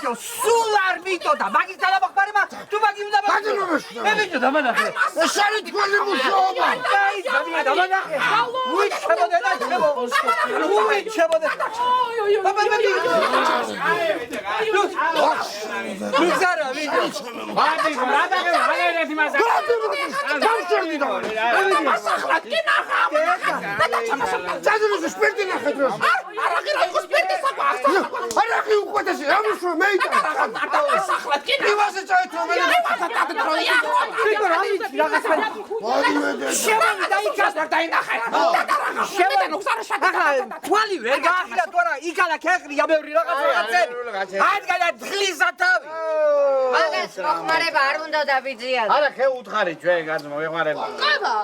ბიჭო, სულ არ მიტოდა. მაგის დალაბახმარება, თუ მაგი უნდა გაძლევაში. ბიჭო, დამანახე. შენი თქვენი მუშაობა. აი, დამანახე. უით შევოდე და შევო. უით შევოდე. აბა, ლუზარა, ბიჭო. ბადი, რა დაგე, აღერეთი მასა. გამშვენი და. წაძლევს სპირტი ნახე დროს. არაღი რა იყო სპირტი საკვა. არაღი უყვეთესი, ამუშო მეიტა. სახლად კი ივაზე წაეთრო მე. ბიჭო, რა ვიცი, რაღაცა. შევანი დაიკასდა დაინახე. შევანი ახლა თვალი ვერ გაახიდა თუ არა, იქალა ქეყრია ბევრი რაღაცები. ადგანა დღლისა თავი. მაგას მოხმარება არ უნდა დაბიძიათ. არა ხე უთხარი ჩვენ გაძმო ვეხმარება. ყავა,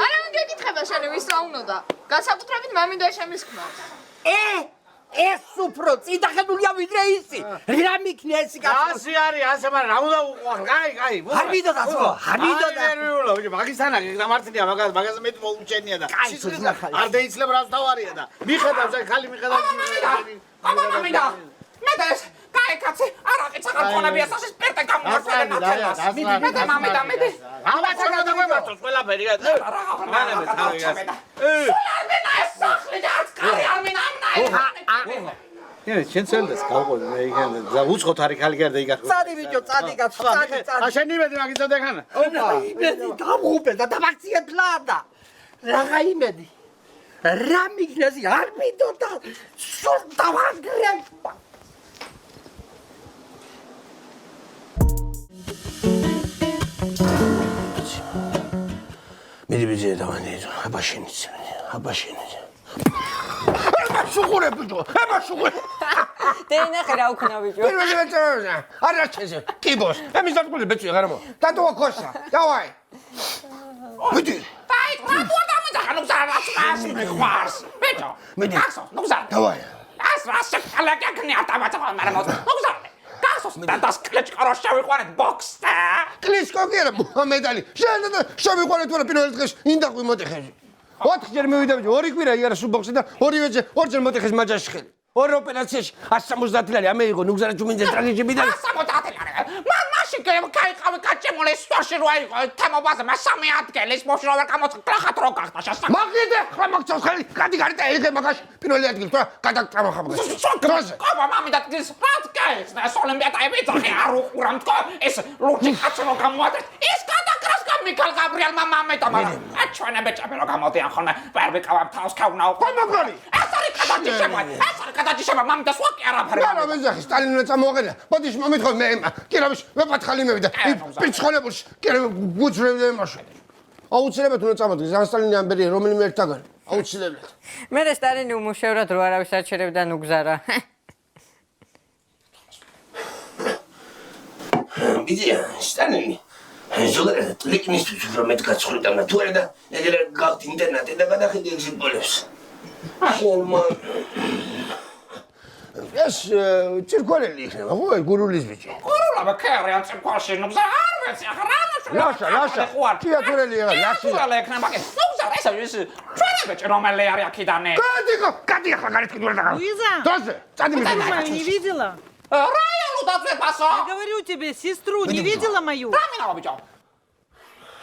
არა უნდა გეკითხება შენ ვის რა უნდა. განსაკუთრებით მამინდა შემისხმავს. ეს უფრო წიდახედულია ვიდრე ისი. რა მიქნია ესი კაცო? ასე არის, ასე მაგრამ რა უნდა უყვარ. კაი. არ მიდოდა თქო, არ მიდოდა. ნერვიულა, ბიჭო, მაგისთანა გამართლია, მაგას მე მოუჩენია და სისხლი არ დაიცლებ რას თავარია და მიხედავს აი ხალი მიხედავს. მამინდა. მე და ეს კაი კაცი, არაყი цагარქონებია სასის სპირტი გამოვარდა ნათელას. მე მამინდა მე. აბა ცოტა დაგვემართოს ყველაფერი რა. მანე თავი გას. არმინა ეს სახლი და კარი არმინა ამნა. ეს შენ ცელდეს გავყოლ მე იქან და უცხოთ არის ხალი გარდა იგახ. წადი ბიჭო, წადი კაცო, წადი. ა შენ იმედი მაგის დადეხანა. ოპა, იმედი დამღუპე და დამაქციე ფლადა. რაღა იმედი. რა მიგნაზი არ მიდოდა. სულ დავანგრე. მიდი ბიჭო, დავანე. აბა შენიც. შუღურე ბიჭო, აბა შუღურე. დენახე რა უკნა ბიჭო. პირველი მეწევნა. არა ჩეზე. კიბოს. ამის დაკული ბიჭო, ღარამო. დატოვა ქოშა. დავაი. მიდი. დაი, რა მოდგამდა ხანუ ზარას მას მიყვარს. ბიჭო, მიდი. გასო, ნუ ზარ. დავაი. ას რას შეხალაკაკნი ატავაცა მაგრამ ნუ ზარ. გასოს და das კლეჭკარო შევიყვანეთ ბოქსტა. კლიშკო კი არა, მუჰამედალი. შენ და შევიყვანეთ ვარა პირველ დღეს ინდახვი მოტეხეში. 4 ჯერ მივიდა ბიჭო, 2 კვირა იარა სუბოქსი და ორივეჯერ 2 ჯერ მოტეხეს მაჯაში ხელი. ორ ოპერაციაში 170 ლარი ამეიღო ნუგზარა ჩუმინძე ტრაგედიები და 170 ლარი. მაშინ კაიყავი კაჭემოლე სვარში რო აიყო თემობაზე მას 3 ადგილის მოშრა ვერ გამოწყდა ხათ რო გახდა შესაძლოა. მაგიდე ხა მაგცავს ხელი გადი გარდა ეგე მაგაში პირველი ადგილი თორა გადაგწავა ხა მაგაში. სოკროზე. ყავა მამიდა ის რაც კაიც და ოლიმპიადები ძახი არ უყურამ თქო ეს ლურჯი კაცო რო გამოადეს ის გადაკრას გამიქალ გაბრიელმა მამეთა მაგრამ აჩვენებე ჭაბე რო გამოდიან ხოლმე ვერ ვიყავ თავს ქავნაო. მაგარი. ეს არის გადაჭიშება. ეს არის გადაჭიშება მამიდა სვაკი არაფერი. რა მეძახი სტალინა წამოაყენა. ბოდიში მომითხო მე კირავის ვეპათხალი მევიდა. პიცხოლებულში კირავ გუძრევდა იმაში. აუცილებლად უნდა წამოდგეს ან სტალინი ან ბერი რომელიმე ერთაგან. აუცილებლად. მე სტალინი უმუშევრად რო არავის არჩერებდა ნუგზარა. ბიჭია, სტალინი ზოგადად ტლიკნისთვის რომ მეტგაცხრიდა და თუ არა და ეგრე გავთ ინტერნეტი და გადახედი ეგ პოლებს. ხოლმე ეს ცირკულელი იქნება, ხო, გურულის ბიჭი. გურულა ქერი ან ცირკულში ნუგზა არ ვიცი ახლა ლაშა. თეატრელი არა, ლაშა. გურულა იქნება, ნუგზა ეს ჩვენებეჭ რომელი არის აქიდანე. გადი ახლა გარეთ კიდევ რა. Луиза, დოზე, წადი მე. не видела? რაიალო დაწვებასო. Я говорю тебе, сестру не видела мою? რა მინავა ბიჭო?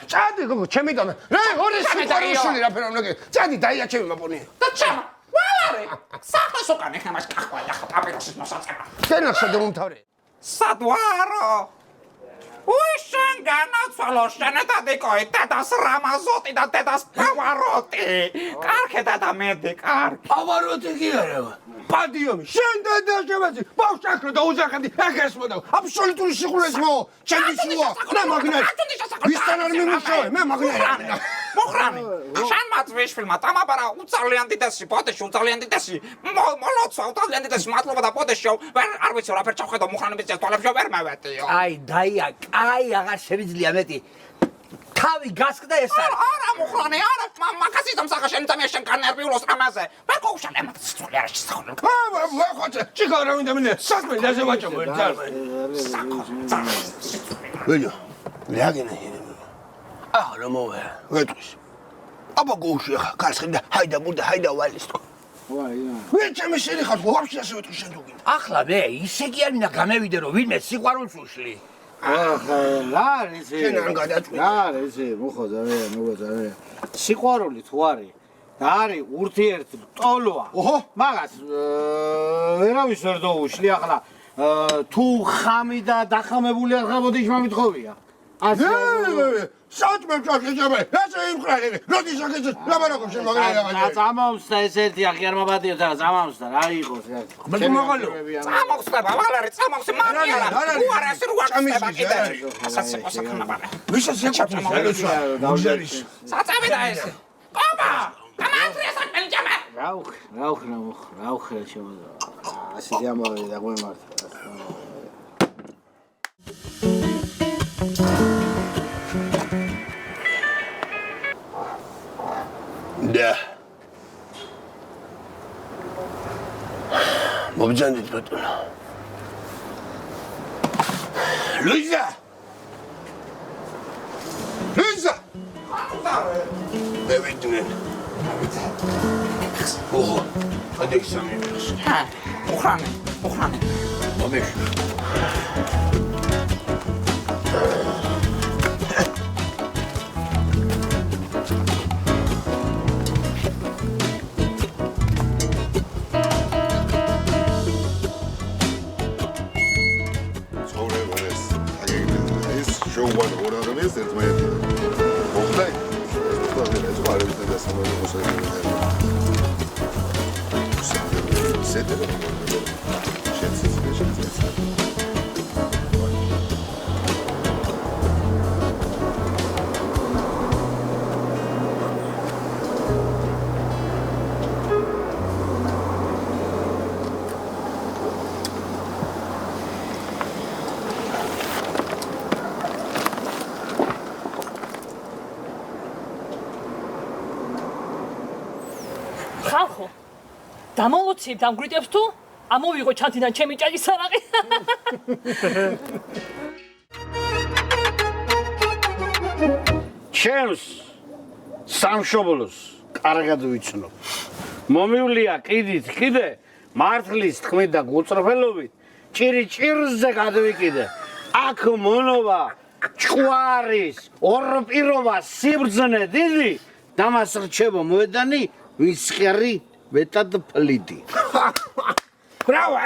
წადი გოგო, ჩემი დონა. რა, ორი სიყვარული რა ფერა უნდა გე. წადი დაიაჩები მაპონი. და ჩემ ვალარი. საფას უკან ეხა მას კახვა ახლა პაპიროსის მოსაწება. შენ ახლა დომთავრე. სადვარო. უშენ განაცვალო შენეთადიკოი დედას რამაზოტი და დედას პავაროტი. კარგე დედა მედი, კარგე. პავაროტი კი არა. პადიომი, შენ დედა შემეცი, ბავშვაკრო და უზახანდი, ეხეს მოდავ. აბსოლუტური სიხურულის მო, ჩემი შუა. რა მაგნარი. ვისთან არ მიმუშავე, მე მაგნარი. მოხრამი. შენ მაწვეშ ფილმა დამაბარა უცალიან დიდესი, პოტეში უცალიან დიდესი. მოლოცვა უცალიან დიდესი, მადლობა და პოტეში. არ ვიცი რა ფერ ჩავხედო მუხრანების წესტოლებში ვერ მევეტიო. აი, დაია, კაი აღარ შევიძლია მეტი. თავი გასკდა ეს არის. არა მუხრანი, არა, მაგასი დამსახა შენ წამია შენ განერვიულოს რამაზე. ვერ გოუშან ემაც სწორი არა შესახული. ვახოჩე, ჩიქა რა მინდა მინდა, საქმე დაზე ვაჭამო ერთ ძალ. ვეჯო, რეაგენა ჰერე. რა მოვა, ვეთქვის. აბა გოუში ხა, კაცხი და ჰაიდა მურდა, ჰაიდა ვალის თქო. ვერ ჩემი ხარ ვაფშე ასე ვეთქვი შენ თუ გინდა ახლა მე ისე კი არ მინდა გამევიდე რომ ვინმე სიყვარულს უშლი ახლა რა არის ეს? შენ არ გადაწყვეტ. რა არის ეს? მოხდა სიყვარული თუ არის? და არის ურთიერთტოლვა. ოჰო, მაგას ვერავის ვერ დაუშლი ახლა თუ ხამი და დახამებული არ ხამოდი შემომითხოვია. ასე საჭმელ ჩაშეჭმე ესე იმხრალები როდი შეგეძ ლაბარაკობ შენ მაგალითად წამოვსდა ეს ერთი ახი არ მაბადიო და წამოვსდა რა იყოს მე მოგალო წამოვსდა ბაბალარი წამოვსდა მამიარა თუ არ ასე რო აღწევა კიდე ასაც ოსაკნა ბაბა ვიშა შეჭამე მუჟერის საწამი და ეს ოპა გამანდრიასა პენჯამა რაუხ შემოდა ასეთი ამბავი და გვემართა Да. მობრძანდით ბატონო. ლუიზა! მე ვიდნენ. ოჰო, ადექსამი მიხს. უხრანი. მომეშ. შოუვან ორ ადამიანს ერთმანეთთან მოხდა ეს ყარების და სამართლის ხალხო დამოლოცებ დამგვიტებს თუ ამოვიღო ჩანთიდან ჩემი ჭაჭის სარაღი ჩემს სამშობლოს კარგად ვიცნობ მომივლია კიდით კიდე მართლის თქმით და გულწრფელობით ჭირზე გადავიკიდე აქ მონობა ჭკვარის ორპირობა სიბრძნე დიდი დამას რჩება მოედანი ვისხერი მეტად ფლიდი. ბრავა,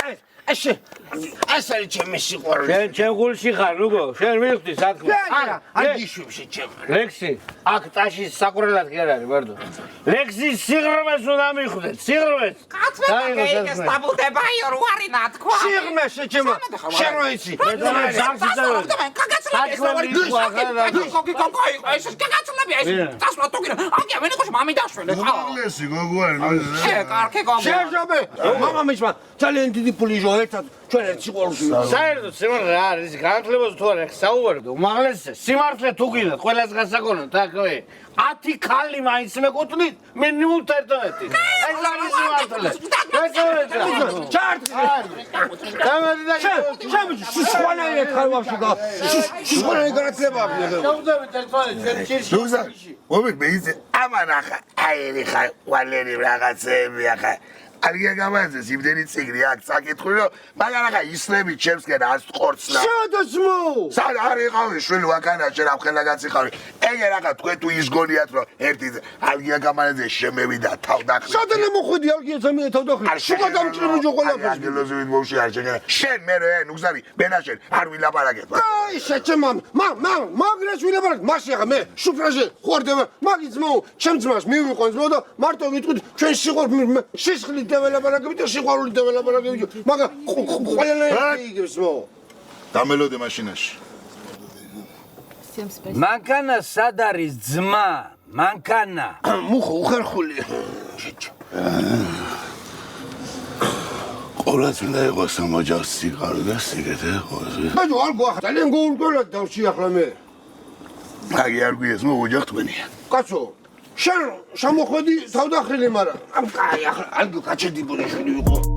ესე ჩემი სიყვარული. შენ გულში ხარ, ნუგო, შენ მივხვდი სათქმე. არა, არ გიშვებში ჩემ. ლექსი, აქ ტაშის საკურელად კი არ არის, ვერდო. ლექსის სიღრმეს უნდა მიხვდეთ, სიღრმეს. კაცმა ეს დაბუდება ირო არის ნათქვა. სიღრმეში ჩემო, შენ რო იცი. მაღლესი გოგოარი მამამისმა ძალიან დიდი ფული ჟო ერთად ჩვენ ერთ სიყვარულში საერთოდ სიმართლე რა არის განათლებას თუ არა საუბარდო უმაღლესზე სიმართლე თუ გინდათ ყველას გასაგონოთ აქვე 10 ქალი მაინც მეკუთვნით მინიმუმ ერთადერთი ეს არის სიმართლე სიყვარული ხარ ვაფშე და სიყვარული განათლება შევდებით ერთმანეთს ჩვენ ჭირში მოვით მე ის ამან ახა აირი ხარ ვალერი რაღაცები ახა არ გიგამაზეს იმდენი ციგნი აქ საკითხული რომ მაგარ ახა ისლები ჩემსკენ ას ყორცნა სადაცმო სად არიყავი შვილი ვაკანა შენ ამხელა გაციხავი ეგე რაღაცა თქვენ თუ ის გონიათ რომ ერთი არ გიგამაზეს შემევიდა თავ დახრა სადანე მოხვედი არ გიეცამი თავ დახრა შუა დამჭრები ჯო ყველაფერს აგელოზივით მოვში არ შეგე შენ მე რა ნუგზარი ბენაშენ არ ვილაპარაკებ აი შეჭემამ მაგრას ვილაპარაკ მასი ახა მე შუფრაზე ხوارდება მაგის ძმო ჩემ ძმას მივიყვანს მო და მარტო ვიტყვით ჩვენ სიყვარული სისხლით დეველაპარაკები და სიყვარული დეველაპარაკები მაგა ყველანაირი იგებს მო დამელოდე მაშინაში მანქანა სად არის ძმა მანქანა მუხო უხერხული ყოლაც უნდა იყოს ამოჯავს სიგარი და სიგრეტე იყოს ბაჭო არ გვახ ძალიან გულკვლად დავში ახლა მე აგი არ გვიეს მო ოჯახთმენია კაცო შენ შემოხვედი თავდახრილი მაგრამ კაი ახლა ალგო კაჩედი ბონიშვილი იყო